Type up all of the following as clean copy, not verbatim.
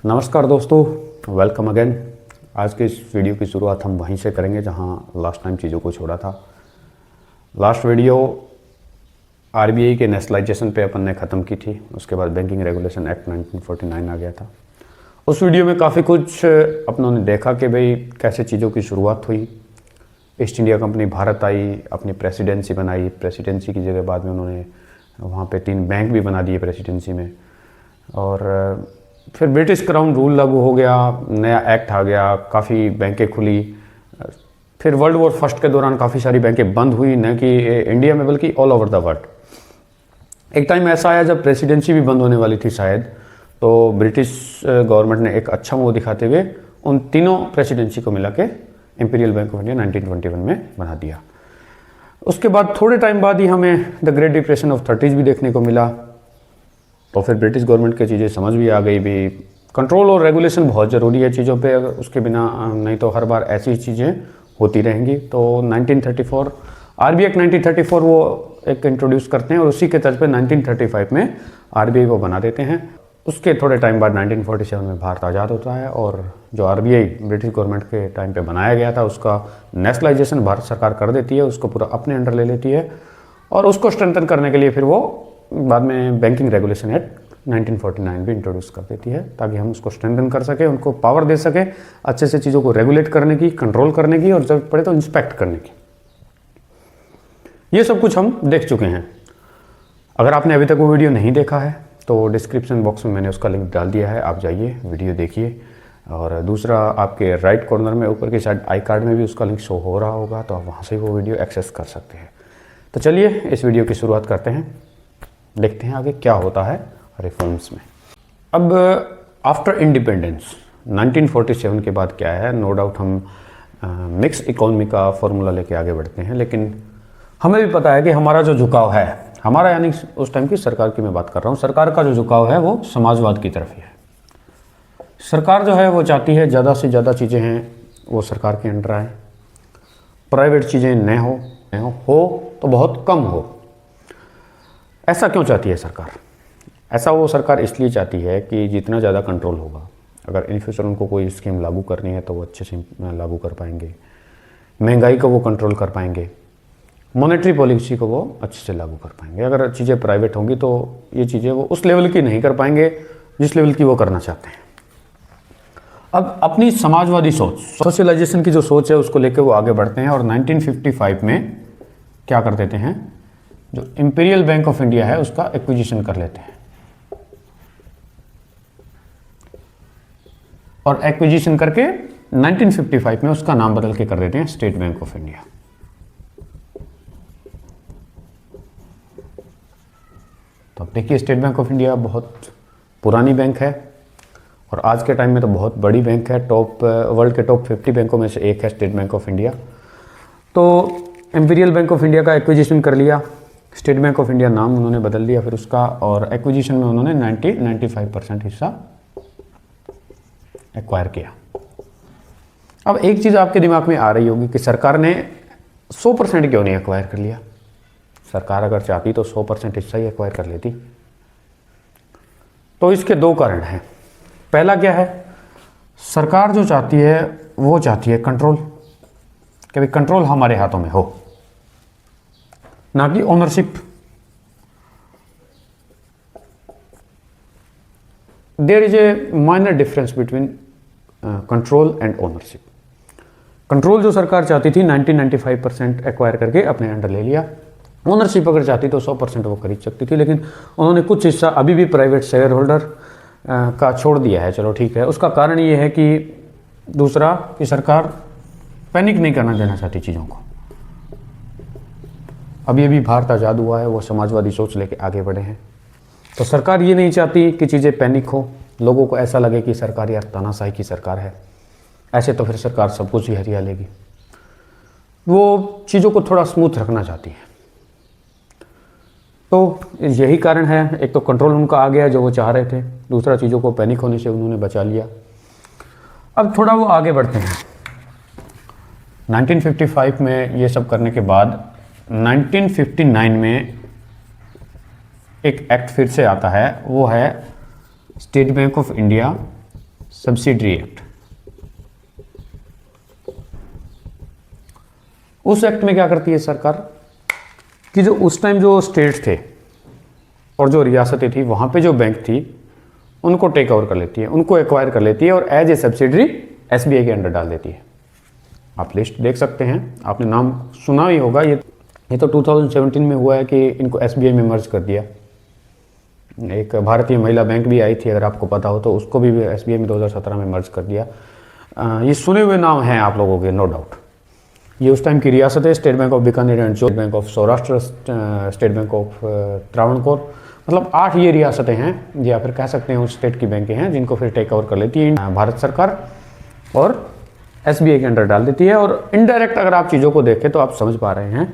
नमस्कार दोस्तों, welcome again. आज के इस वीडियो की शुरुआत हम वहीं से करेंगे जहां लास्ट टाइम चीज़ों को छोड़ा था। लास्ट वीडियो आरबीआई के नेशनलाइजेशन पे अपन ने ख़त्म की थी। उसके बाद बैंकिंग रेगुलेशन एक्ट 1949 आ गया था। उस वीडियो में काफ़ी कुछ अपनों ने देखा कि भाई कैसे चीज़ों की शुरुआत हुई। ईस्ट इंडिया कंपनी भारत आई, अपनी प्रेसिडेंसी बनाई। प्रेसिडेंसी की जगह बाद में उन्होंने वहाँ पे 3 बैंक भी बना दिए प्रेसिडेंसी में। और फिर ब्रिटिश क्राउन रूल लागू हो गया, नया एक्ट आ गया, काफ़ी बैंकें खुली। फिर वर्ल्ड वॉर फर्स्ट के दौरान काफ़ी सारी बैंकें बंद हुई, न कि इंडिया में बल्कि ऑल ओवर द वर्ल्ड। एक टाइम ऐसा आया जब प्रेसिडेंसी भी बंद होने वाली थी शायद, तो ब्रिटिश गवर्नमेंट ने एक अच्छा मुँह दिखाते हुए उन तीनों प्रेसिडेंसी को मिला के इंपीरियल बैंक ऑफ इंडिया 1921 में बना दिया। उसके बाद थोड़े टाइम बाद ही हमें the great depression of 30s भी देखने को मिला। तो फिर ब्रिटिश गवर्नमेंट की चीज़ें समझ भी आ गई भी कंट्रोल और रेगुलेशन बहुत ज़रूरी है चीज़ों पे, अगर उसके बिना नहीं तो हर बार ऐसी चीज़ें होती रहेंगी। तो 1934 आरबीआई एक्ट 1934 वो एक इंट्रोड्यूस करते हैं और उसी के तर्ज पे 1935 में आरबीआई को बना देते हैं। उसके थोड़े टाइम बाद 1947 में भारत आज़ाद होता है और जो आरबीआई ब्रिटिश गवर्नमेंट के टाइम पे बनाया गया था उसका नेशनलाइजेशन भारत सरकार कर देती है, उसको पूरा अपने अंडर ले लेती है। और उसको स्ट्रेंथन करने के लिए फिर वो बाद में बैंकिंग रेगुलेशन एक्ट 1949 भी इंट्रोड्यूस कर देती है, ताकि हम उसको स्ट्रेंथन कर सकें, उनको पावर दे सकें अच्छे से चीज़ों को रेगुलेट करने की, कंट्रोल करने की और जब पड़े तो इंस्पेक्ट करने की। ये सब कुछ हम देख चुके हैं। अगर आपने अभी तक वो वीडियो नहीं देखा है तो डिस्क्रिप्शन बॉक्स में मैंने उसका लिंक डाल दिया है, आप जाइए वीडियो देखिए। और दूसरा, आपके राइट कॉर्नर में ऊपर की साइड आई कार्ड में भी उसका लिंक शो हो रहा होगा, तो आप वहाँ से वो वीडियो एक्सेस कर सकते हैं। तो चलिए इस वीडियो की शुरुआत करते हैं, देखते हैं आगे क्या होता है रिफॉर्म्स में। अब आफ्टर इंडिपेंडेंस 1947 के बाद क्या है, नो डाउट हम मिक्स इकोनॉमी का फॉर्मूला लेके आगे बढ़ते हैं, लेकिन हमें भी पता है कि हमारा जो झुकाव है, हमारा यानी उस टाइम की सरकार की मैं बात कर रहा हूँ, सरकार का जो झुकाव है वो समाजवाद की तरफ ही है। सरकार जो है वो चाहती है ज़्यादा से ज़्यादा चीज़ें हैं वो सरकार के अंडर आए, प्राइवेट चीज़ें न हो तो बहुत कम हो। ऐसा क्यों चाहती है सरकार? ऐसा वो सरकार इसलिए चाहती है कि जितना ज़्यादा कंट्रोल होगा, अगर इन फ्यूचर उनको कोई स्कीम लागू करनी है तो वो अच्छे से लागू कर पाएंगे, महंगाई को वो कंट्रोल कर पाएंगे, मॉनेटरी पॉलिसी को वो अच्छे से लागू कर पाएंगे। अगर चीज़ें प्राइवेट होंगी तो ये चीज़ें वो उस लेवल की नहीं कर पाएंगे जिस लेवल की वो करना चाहते हैं। अब अपनी समाजवादी सोच, सोशलाइजेशन की जो सोच है उसको लेकर वो आगे बढ़ते हैं और 1955 में क्या कर देते हैं, जो इंपीरियल बैंक ऑफ इंडिया है उसका एक्विजिशन कर लेते हैं। और एक्विजिशन करके 1955 में उसका नाम बदल के कर देते हैं स्टेट बैंक ऑफ इंडिया। तो अब देखिए, स्टेट बैंक ऑफ इंडिया बहुत पुरानी बैंक है और आज के टाइम में तो बहुत बड़ी बैंक है, वर्ल्ड के टॉप 50 बैंकों में से एक है स्टेट बैंक ऑफ इंडिया। तो इंपीरियल बैंक ऑफ इंडिया का एक्विजिशन कर लिया, स्टेट बैंक ऑफ इंडिया नाम उन्होंने बदल दिया फिर उसका, और एक्विजिशन में उन्होंने 95% हिस्सा एक्वायर किया। अब एक चीज़ आपके दिमाग में आ रही होगी कि सरकार ने 100% क्यों नहीं एक्वायर कर लिया? सरकार अगर चाहती तो 100% हिस्सा ही एक्वायर कर लेती। तो इसके 2 कारण हैं। पहला क्या है, सरकार जो चाहती है वो चाहती है कंट्रोल, कि भाई कंट्रोल हमारे हाथों में हो, ना कि ownership. There is a minor difference between control and ownership. Control जो सरकार चाहती थी 95% एक्वायर करके अपने अंडर ले लिया। ओनरशिप अगर चाहती तो 100% वो खरीद सकती थी, लेकिन उन्होंने कुछ हिस्सा अभी भी प्राइवेट शेयर होल्डर का छोड़ दिया है। चलो ठीक है, उसका कारण ये है कि दूसरा कि सरकार पैनिक नहीं करना देना चाहती चीज़ों को। अभी भारत आज़ाद हुआ है, वो समाजवादी सोच लेके आगे बढ़े हैं, तो सरकार ये नहीं चाहती कि चीज़ें पैनिक हो, लोगों को ऐसा लगे कि सरकार यार तानाशाही की सरकार है। ऐसे तो फिर सरकार सब कुछ ही हरिया लेगी। वो चीज़ों को थोड़ा स्मूथ रखना चाहती है। तो यही कारण है, एक तो कंट्रोल उनका आ गया जो वो चाह रहे थे, दूसरा चीज़ों को पैनिक होने से उन्होंने बचा लिया। अब थोड़ा वो आगे बढ़ते हैं। 1955 में ये सब करने के बाद 1959 में एक एक्ट फिर से आता है, वो है state bank of India subsidiary act. उस एक्ट में क्या करती है सरकार कि जो उस टाइम जो स्टेट थे और जो रियासतें थी वहाँ पे जो बैंक थी उनको टेक ओवर कर लेती है, उनको एक्वायर कर लेती है और एज ए सब्सिडरी एसबीआई के अंडर डाल देती है। आप लिस्ट देख सकते हैं, आपने नाम सुना ही होगा। ये तो 2017 में हुआ है कि इनको एसबीआई में मर्ज कर दिया। एक भारतीय महिला बैंक भी आई थी, अगर आपको पता हो तो, उसको भी एसबीआई में 2017 में मर्ज कर दिया। ये सुने हुए नाम हैं आप लोगों के, नो डाउट। ये उस टाइम की रियासत है, state bank of Bikaner and state bank of Saurashtra, state bank of Travancore, मतलब 8 ये रियासतें हैं, या फिर कह सकते हैं उस स्टेट की बैंकें हैं जिनको फिर टेक ओवर कर लेती है भारत सरकार और एसबीआई के अंडर डाल देती है। और इनडायरेक्ट अगर आप चीज़ों को देखें तो आप समझ पा रहे हैं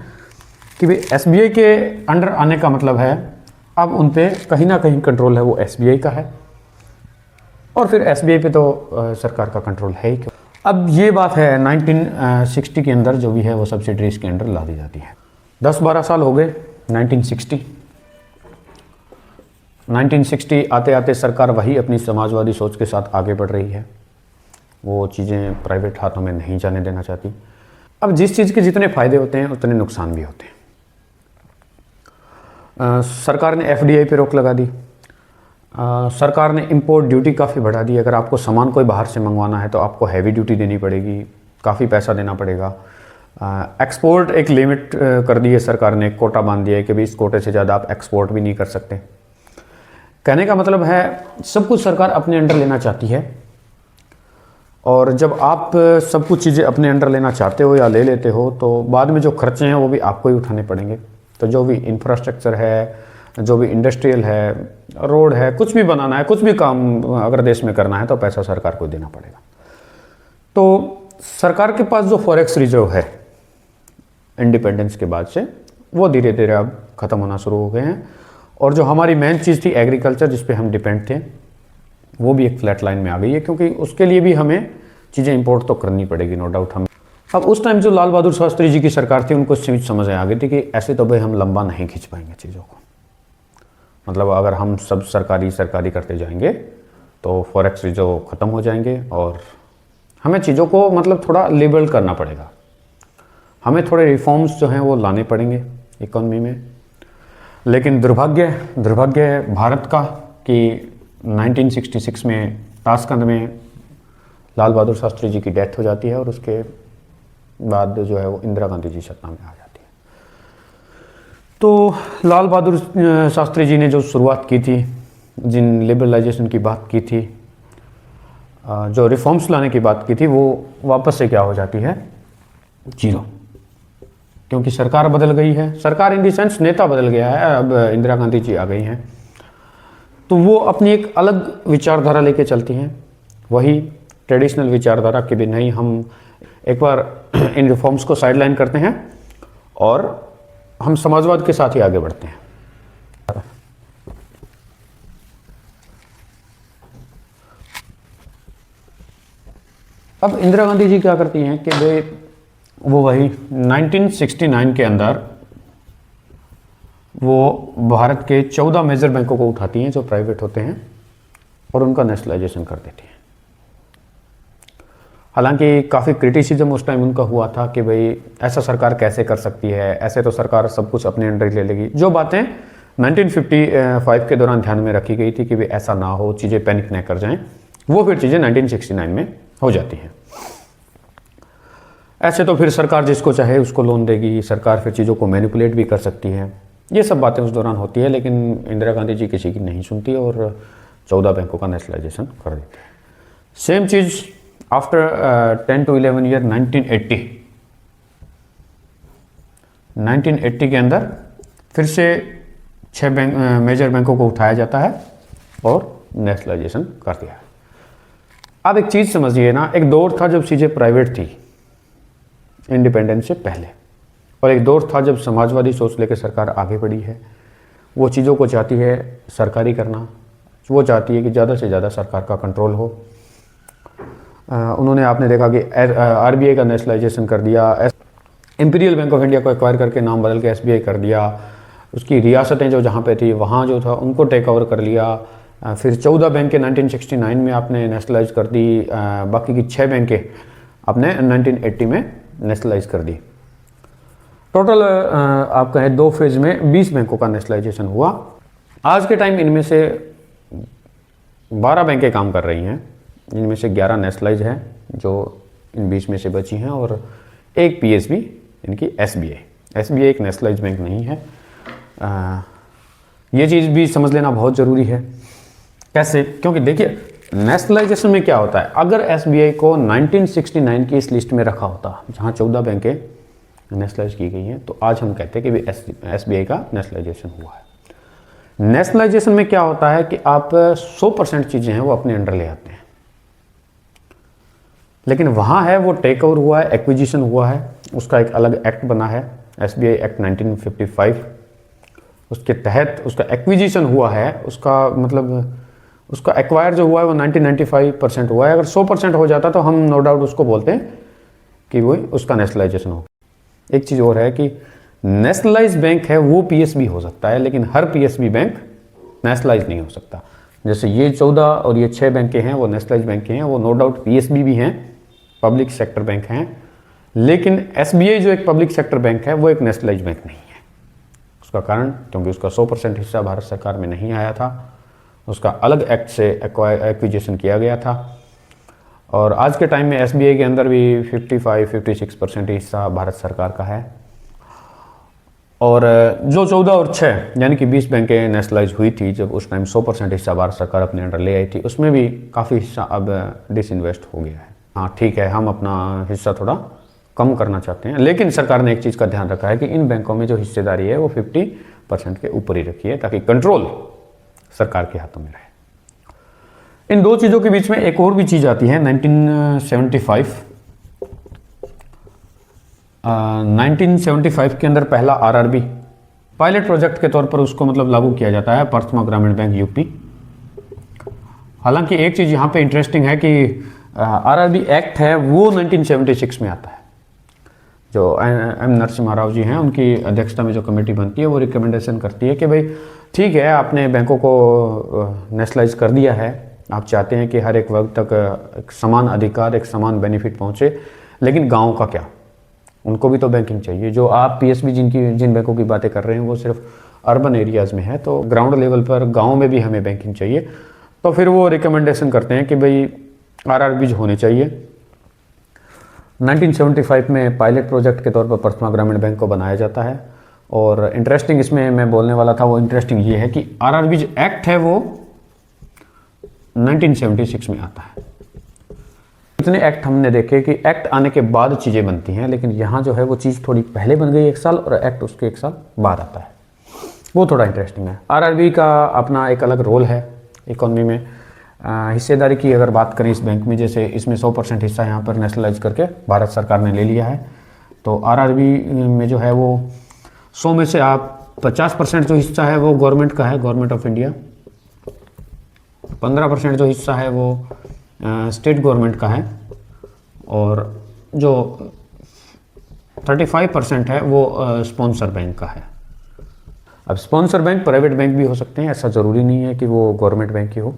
कि भाई एसबीआई के अंडर आने का मतलब है अब उन पे कहीं ना कहीं कंट्रोल है वो एसबीआई का है, और फिर एसबीआई पे तो सरकार का कंट्रोल है ही क्यों। अब ये बात है 1960 के अंदर जो भी है वो सब्सिडरीज के अंडर ला दी जाती है। 10-12 साल हो गए 1960 आते आते सरकार वही अपनी समाजवादी सोच के साथ आगे बढ़ रही है। वो चीज़ें प्राइवेट हाथों में नहीं जाने देना चाहती। अब जिस चीज़ के जितने फ़ायदे होते हैं उतने नुकसान भी होते हैं। सरकार ने एफडीआई पे रोक लगा दी। सरकार ने इंपोर्ट ड्यूटी काफ़ी बढ़ा दी। अगर आपको सामान कोई बाहर से मंगवाना है तो आपको हैवी ड्यूटी देनी पड़ेगी, काफ़ी पैसा देना पड़ेगा। एक्सपोर्ट एक लिमिट कर दी है सरकार ने, एक कोटा बांध दिया है कि भाई इस कोटे से ज़्यादा आप एक्सपोर्ट भी नहीं कर सकते। कहने का मतलब है सब कुछ सरकार अपने अंडर लेना चाहती है, और जब आप सब कुछ चीज़ें अपने अंडर लेना चाहते हो या ले लेते हो तो बाद में जो खर्चे हैं वो भी आपको ही उठाने पड़ेंगे। तो जो भी इंफ्रास्ट्रक्चर है, जो भी इंडस्ट्रियल है, रोड है, कुछ भी बनाना है, कुछ भी काम अगर देश में करना है तो पैसा सरकार को देना पड़ेगा। तो सरकार के पास जो फॉरेक्स रिजर्व है इंडिपेंडेंस के बाद से, वो धीरे धीरे अब ख़त्म होना शुरू हो गए हैं। और जो हमारी मेन चीज़ थी एग्रीकल्चर, जिस पे हम डिपेंड थे, वो भी एक फ्लैट लाइन में आ गई है, क्योंकि उसके लिए भी हमें चीज़ें इंपोर्ट तो करनी पड़ेगी, नो डाउट। हम अब उस टाइम जो लाल बहादुर शास्त्री जी की सरकार थी उनको समझ आ गई थी कि ऐसे तो भाई हम लंबा नहीं खींच पाएंगे चीज़ों को। मतलब अगर हम सब सरकारी करते जाएंगे तो फॉरेक्स रिजर्व ख़त्म हो जाएंगे और हमें चीज़ों को मतलब थोड़ा लिबरल करना पड़ेगा। हमें थोड़े रिफॉर्म्स जो हैं वो लाने पड़ेंगे इकोनॉमी में। लेकिन दुर्भाग्य भारत का कि 1966 में ताशकंद में लाल बहादुर शास्त्री जी की डेथ हो जाती है और उसके बाद जो है वो इंदिरा गांधी जी सत्ता में आ जाती है। तो लाल बहादुर शास्त्री जी ने जो शुरुआत की थी, जिन लिबरलाइजेशन की बात की थी, जो रिफॉर्म्स लाने की बात की थी, वो वापस से क्या हो जाती है, जीरो। क्योंकि सरकार बदल गई है, सरकार इन दी सेंस नेता बदल गया है। अब इंदिरा गांधी जी आ गई हैं तो वो अपनी एक अलग विचारधारा लेके चलती हैं, वही ट्रेडिशनल विचारधारा के भी नहीं, हम एक बार इन रिफॉर्म्स को साइडलाइन करते हैं और हम समाजवाद के साथ ही आगे बढ़ते हैं। अब इंदिरा गांधी जी क्या करती हैं कि वे वो वही 1969 के अंदर वो भारत के 14 मेजर बैंकों को उठाती हैं जो प्राइवेट होते हैं और उनका नेशनलाइजेशन कर देती हैं। हालांकि काफ़ी क्रिटिसिज्म उस टाइम उनका हुआ था कि भाई ऐसा सरकार कैसे कर सकती है, ऐसे तो सरकार सब कुछ अपने अंडर ले लेगी। जो बातें 1955 के दौरान ध्यान में रखी गई थी कि भाई ऐसा ना हो, चीज़ें पैनिक न कर जाएं, वो फिर चीज़ें 1969 में हो जाती हैं। ऐसे तो फिर सरकार जिसको चाहे उसको लोन देगी, सरकार फिर चीज़ों को मैनिपुलेट भी कर सकती है, ये सब बातें उस दौरान होती है। लेकिन इंदिरा गांधी जी किसी की नहीं सुनती और 14 बैंकों का नेशनलाइजेशन कर देती है। Same cheese after 10 to 11 year 1980 के अंदर फिर से 6 मेजर बैंकों को उठाया जाता है और नेशनलाइजेशन कर दिया। अब एक चीज़ समझिए ना, एक दौर था जब चीज़ें प्राइवेट थी इंडिपेंडेंस से पहले, और एक दौर था जब समाजवादी सोच लेकर सरकार आगे बढ़ी है। वो चीज़ों को चाहती है सरकारी करना, वो चाहती है कि ज़्यादा से ज़्यादा सरकार का कंट्रोल हो। उन्होंने आपने देखा कि आरबीआई का नेशनलाइजेशन कर दिया, इंपीरियल बैंक ऑफ इंडिया को एक्वायर करके नाम बदल के एसबीआई कर दिया, उसकी रियासतें जो जहाँ पे थी वहाँ जो था उनको टेक ओवर कर लिया, फिर 14 बैंकें 1969 में आपने नेशनलाइज कर दी, बाकी की 6 बैंकें आपने 1980 में नेशनलाइज कर दी। टोटल आप कहें 2 फेज में 20 बैंकों का नेशनलाइजेशन हुआ। आज के टाइम इनमें से 12 बैंकें काम कर रही हैं, इनमें से 11 नेशनलाइज हैं जो इन 20 में से बची हैं, और एक पीएसबी इनकी एसबीआई एक नेशनलाइज बैंक नहीं है। ये चीज़ भी समझ लेना बहुत ज़रूरी है। कैसे? क्योंकि देखिए नेशनलाइजेशन में क्या होता है, अगर एसबीआई को 1969 की इस लिस्ट में रखा होता जहाँ 14 बैंकें नेशनलाइज की गई हैं, तो आज हम कहते हैं कि एसबीआई का नेशनलाइजेशन हुआ है। नेशनलाइजेशन में क्या होता है कि आप 100% चीज़ें हैं वो अपने अंडर ले आते हैं, लेकिन वहाँ है वो टेक ओवर हुआ है, एक्विजिशन हुआ है, उसका एक अलग एक्ट बना है, एसबीआई एक्ट 1955। उसके तहत उसका एक्विजिशन हुआ है, उसका मतलब उसका एक्वायर जो हुआ है वो 1995% हुआ है। अगर 100% हो जाता तो हम नो डाउट उसको बोलते हैं कि वो उसका नेशनलाइजेशन हो। एक चीज़ और है कि नेशनलाइज बैंक है वो पीएसबी हो सकता है, लेकिन हर पीएसबी बैंक नेशनलाइज नहीं हो सकता। जैसे ये 14 और ये 6 बैंकें हैं वो नेशनलाइज बैंकें हैं, वो नो डाउट पीएसबी भी हैं, पब्लिक सेक्टर बैंक हैं, लेकिन एसबीआई जो एक पब्लिक सेक्टर बैंक है वो एक नेशनलाइज बैंक नहीं है। उसका कारण क्योंकि उसका 100% हिस्सा भारत सरकार में नहीं आया था, उसका अलग एक्ट से एक्विजिशन किया गया था, और आज के टाइम में एसबीआई के अंदर भी 55-56% हिस्सा भारत सरकार का है। और जो 14 और 6 यानी कि 20 बैंकें नेशनलाइज हुई थी जब उस टाइम 100% हिस्सा भारत सरकार अपने अंडर ले आई थी, उसमें भी काफ़ी हिस्सा अब डिसइन्वेस्ट हो गया है। हाँ ठीक है, हम अपना हिस्सा थोड़ा कम करना चाहते हैं, लेकिन सरकार ने एक चीज़ का ध्यान रखा है कि इन बैंकों में जो हिस्सेदारी है वो 50% के ऊपर ही रखी है, ताकि कंट्रोल सरकार के हाथों में रहे। इन दो चीज़ों के बीच में एक और भी चीज़ आती है 1975 के अंदर पहला आरआरबी पायलट प्रोजेक्ट के तौर पर उसको मतलब लागू किया जाता है, प्रथमा ग्रामीण बैंक यूपी। हालांकि एक चीज़ यहाँ पे इंटरेस्टिंग है कि आरआरबी एक्ट है वो 1976 में आता है। जो एम नरसिम्हा राव जी हैं उनकी अध्यक्षता में जो कमेटी बनती है वो रिकमेंडेशन करती है कि भाई ठीक है, आपने बैंकों को नेशनलाइज कर दिया है, आप चाहते हैं कि हर एक वर्ग तक एक समान अधिकार, एक समान बेनिफिट पहुंचे, लेकिन गांव का क्या, उनको भी तो बैंकिंग चाहिए। जो आप पीएसबी जिन बैंकों की बातें कर रहे हैं वो सिर्फ अर्बन एरियाज़ में है, तो ग्राउंड लेवल पर गाँव में भी हमें बैंकिंग चाहिए। तो फिर वो रिकमेंडेशन करते हैं कि भाई आरआरबीज होने चाहिए। 1975 में पायलट प्रोजेक्ट के तौर पर प्रथमा ग्रामीण बैंक को बनाया जाता है। और इंटरेस्टिंग इसमें मैं बोलने वाला था, वो इंटरेस्टिंग ये है कि आरआरबीज एक्ट है वो 1976 में आता है। इतने एक्ट हमने देखे कि एक्ट आने के बाद चीज़ें बनती हैं, लेकिन यहाँ जो है वो चीज़ थोड़ी पहले बन गई 1 साल, और एक्ट उसके 1 साल बाद आता है। वो थोड़ा इंटरेस्टिंग है। आरआरबी का अपना एक अलग रोल है इकोनॉमी में। हिस्सेदारी की अगर बात करें इस बैंक में, जैसे इसमें 100% हिस्सा यहाँ पर नेशनलाइज करके भारत सरकार ने ले लिया है, तो आरआरबी में जो है वो 100 में से आप 50% जो हिस्सा है वो गवर्नमेंट का है, गवर्नमेंट ऑफ इंडिया। 15% जो हिस्सा है वो स्टेट गवर्नमेंट का है, और जो 35% है वो स्पॉन्सर बैंक का है। अब स्पॉन्सर बैंक प्राइवेट बैंक भी हो सकते हैं, ऐसा ज़रूरी नहीं है कि वो गवर्नमेंट बैंक ही हो।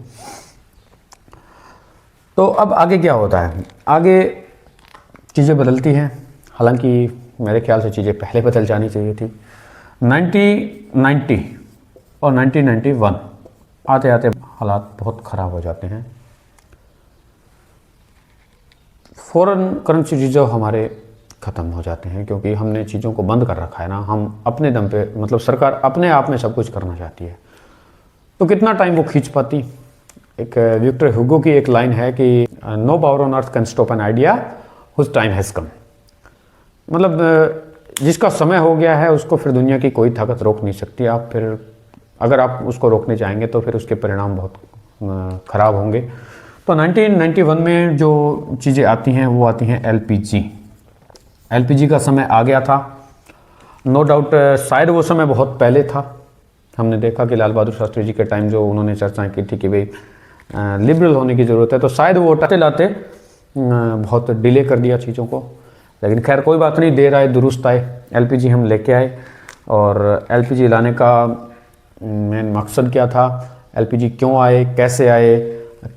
तो अब आगे क्या होता है, आगे चीज़ें बदलती हैं, हालांकि मेरे ख्याल से चीज़ें पहले बदल जानी चाहिए थी। 1990 और 1991 आते आते हालात बहुत ख़राब हो जाते हैं। फॉरेन करेंसी रिजर्व हमारे ख़त्म हो जाते हैं, क्योंकि हमने चीज़ों को बंद कर रखा है ना, हम अपने दम पे, मतलब सरकार अपने आप में सब कुछ करना चाहती है, तो कितना टाइम वो खींच पाती। एक विक्टर ह्यूगो की एक लाइन है कि no power on earth can stop an idea whose time has come. मतलब जिसका समय हो गया है उसको फिर दुनिया की कोई ताकत रोक नहीं सकती। आप फिर अगर आप उसको रोकने चाहेंगे तो फिर उसके परिणाम बहुत ख़राब होंगे। तो 1991 में जो चीज़ें आती हैं वो आती हैं एलपीजी का समय आ गया था। नो डाउट शायद वो समय बहुत पहले था। हमने देखा कि लाल बहादुर शास्त्री जी के टाइम जो उन्होंने चर्चाएं की थी कि भाई लिबरल होने की ज़रूरत है, तो शायद वो लाते लाते बहुत डिले कर दिया चीज़ों को, लेकिन खैर कोई बात नहीं, देर आए दुरुस्त आए। एलपीजी हम लेके आए, और एलपीजी लाने का मेन मकसद क्या था, एलपीजी क्यों आए, कैसे आए,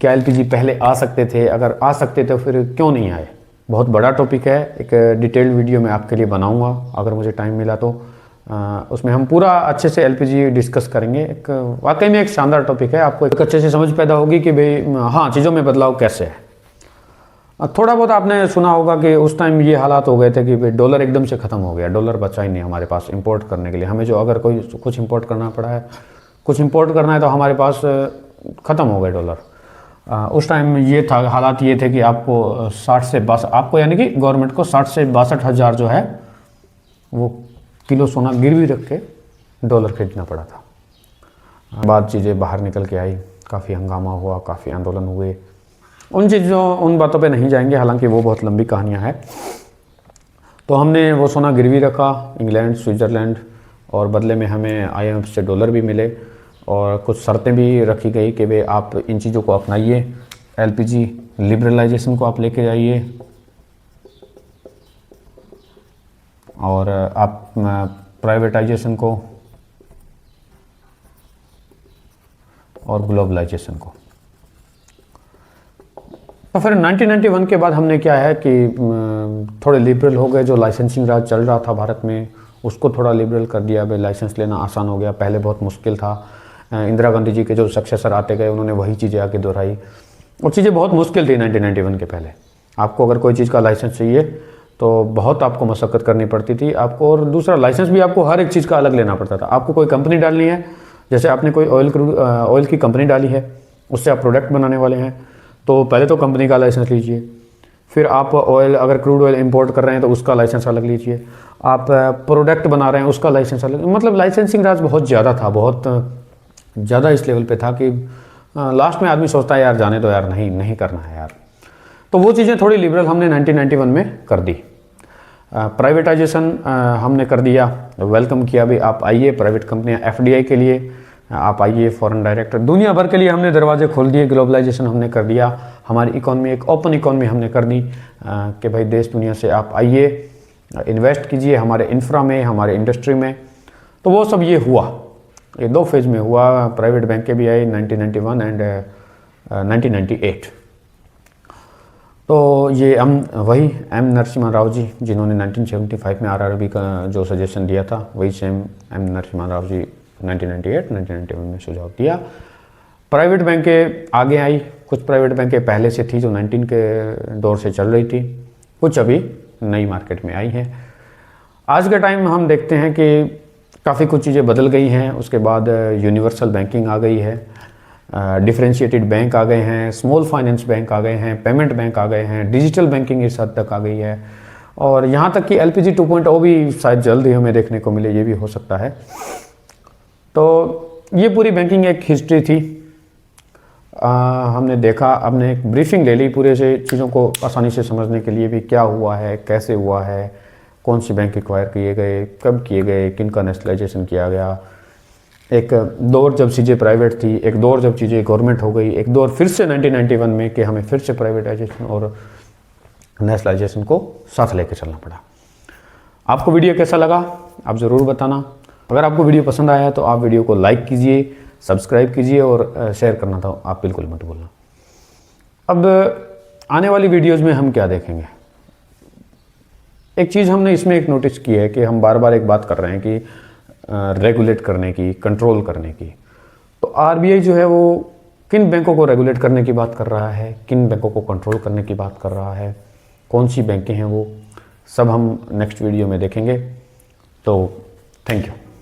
क्या एलपीजी पहले आ सकते थे, अगर आ सकते तो फिर क्यों नहीं आए। बहुत बड़ा टॉपिक है, एक डिटेल्ड वीडियो मैं आपके लिए बनाऊंगा अगर मुझे टाइम मिला तो। उसमें हम पूरा अच्छे से एलपीजी डिस्कस करेंगे। एक वाकई में एक शानदार टॉपिक है, आपको एक अच्छे से समझ पैदा होगी कि भाई हाँ चीज़ों में बदलाव कैसे है। थोड़ा बहुत आपने सुना होगा कि उस टाइम ये हालात हो गए थे कि भाई डॉलर एकदम से ख़त्म हो गया, डॉलर बचा ही नहीं हमारे पास इंपोर्ट करने के लिए। हमें जो अगर कोई कुछ इंपोर्ट करना पड़ा है, कुछ इंपोर्ट करना है तो हमारे पास ख़त्म हो गए डॉलर। उस टाइम ये था, हालात ये थे कि आपको 60 से 62, आपको यानी कि गवर्नमेंट को 60 से 62 हज़ार जो है वो किलो सोना गिरवी रख के डॉलर खरीदना पड़ा था। बाद चीज़ें बाहर निकल के आई, काफ़ी हंगामा हुआ, काफ़ी आंदोलन हुए। उन बातों पे नहीं जाएंगे, हालांकि वो बहुत लंबी कहानियाँ हैं। तो हमने वो सोना गिरवी रखा इंग्लैंड, स्विट्ज़रलैंड, और बदले में हमें IMF से डॉलर भी मिले और कुछ शर्तें भी रखी गई कि भाई आप इन चीज़ों को अपनाइए, एलपीजी लिबरलाइजेशन को आप लेके जाइए और आप प्राइवेटाइजेशन को और ग्लोबलाइजेशन को। तो फिर 1991 के बाद हमने क्या है कि थोड़े लिबरल हो गए। जो लाइसेंसिंग राज चल रहा था भारत में उसको थोड़ा लिबरल कर दिया, भाई लाइसेंस लेना आसान हो गया। पहले बहुत मुश्किल था, इंदिरा गांधी जी के जो सक्सेसर आते गए उन्होंने वही चीज़ें आके दोहराई, और चीज़ें बहुत मुश्किल थी 1991 के पहले। आपको अगर कोई चीज़ का लाइसेंस चाहिए तो बहुत आपको मशक्क़त करनी पड़ती थी आपको, और दूसरा लाइसेंस भी आपको हर एक चीज़ का अलग लेना पड़ता था। आपको कोई कंपनी डालनी है, जैसे आपने कोई ऑयल की कंपनी डाली है, उससे आप प्रोडक्ट बनाने वाले हैं, तो पहले तो कंपनी का लाइसेंस लीजिए, फिर आप ऑयल, अगर क्रूड ऑयल इंपोर्ट कर रहे हैं तो उसका लाइसेंस अलग लीजिए, आप प्रोडक्ट बना रहे हैं उसका लाइसेंस अलग। मतलब लाइसेंसिंग राज बहुत ज़्यादा था, बहुत ज़्यादा इस लेवल पे था कि लास्ट में आदमी सोचता है यार जाने दो यार, नहीं करना है यार। तो वो चीज़ें थोड़ी लिबरल हमने 1991 में कर दी। प्राइवेटाइजेशन हमने कर दिया, वेलकम किया भी, आप आइए प्राइवेट कंपनियां, FDI के लिए आप आइए, फॉरेन डायरेक्टर, दुनिया भर के लिए हमने दरवाजे खोल दिए। ग्लोबलाइजेशन हमने कर दिया, हमारी इकोनॉमी एक ओपन इकोनॉमी हमने कर दी कि भाई देश दुनिया से आप आइए, इन्वेस्ट कीजिए हमारे इंफ्रा में, हमारे इंडस्ट्री में। तो वो सब ये हुआ, ये 2 फेज़ में हुआ। प्राइवेट बैंकें भी आई 1991 एंड 1998। तो ये वही M नरसिम्हा राव जी जिन्होंने 1975 में RRB का जो सजेशन दिया था, वही सेम M नरसिम्हा राव जी 1991 में सुझाव दिया। प्राइवेट बैंकें आगे आई, कुछ प्राइवेट बैंकें पहले से थी जो 19 के दौर से चल रही थी, कुछ अभी नई मार्केट में आई हैं। आज के टाइम हम देखते हैं कि काफ़ी कुछ चीज़ें बदल गई हैं। उसके बाद यूनिवर्सल बैंकिंग आ गई है, डिफरेंशिएटेड बैंक आ गए हैं, स्मॉल फाइनेंस बैंक आ गए हैं, पेमेंट बैंक आ गए हैं, डिजिटल बैंकिंग इस हद तक आ गई है, और यहाँ तक कि LPG 2.0 भी शायद जल्द ही हमें देखने को मिले, ये भी हो सकता है। तो ये पूरी बैंकिंग एक हिस्ट्री थी। हमने देखा, हमने एक ब्रीफिंग ले ली पूरे से चीज़ों को आसानी से समझने के लिए भी, क्या हुआ है, कैसे हुआ है, कौन से बैंक एक्वायर किए गए, कब किए गए, किन का नेशनलाइजेशन किया गया। एक दौर जब चीज़ें प्राइवेट थी, एक दौर जब चीज़ें गवर्नमेंट हो गई, एक दौर फिर से 1991 में कि हमें फिर से प्राइवेटाइजेशन और नेशनलाइजेशन को साथ लेके चलना पड़ा। आपको वीडियो कैसा लगा आप ज़रूर बताना। अगर आपको वीडियो पसंद आया है तो आप वीडियो को लाइक कीजिए, सब्सक्राइब कीजिए और शेयर करना था आप बिल्कुल मत भूलना। अब आने वाली वीडियोस में हम क्या देखेंगे, एक चीज़ हमने इसमें एक नोटिस की है कि हम बार बार एक बात कर रहे हैं कि रेगुलेट करने की, कंट्रोल करने की। तो RBI जो है वो किन बैंकों को रेगुलेट करने की बात कर रहा है, किन बैंकों को कंट्रोल करने की बात कर रहा है, कौन सी बैंकें हैं, वो सब हम नेक्स्ट वीडियो में देखेंगे। तो थैंक यू।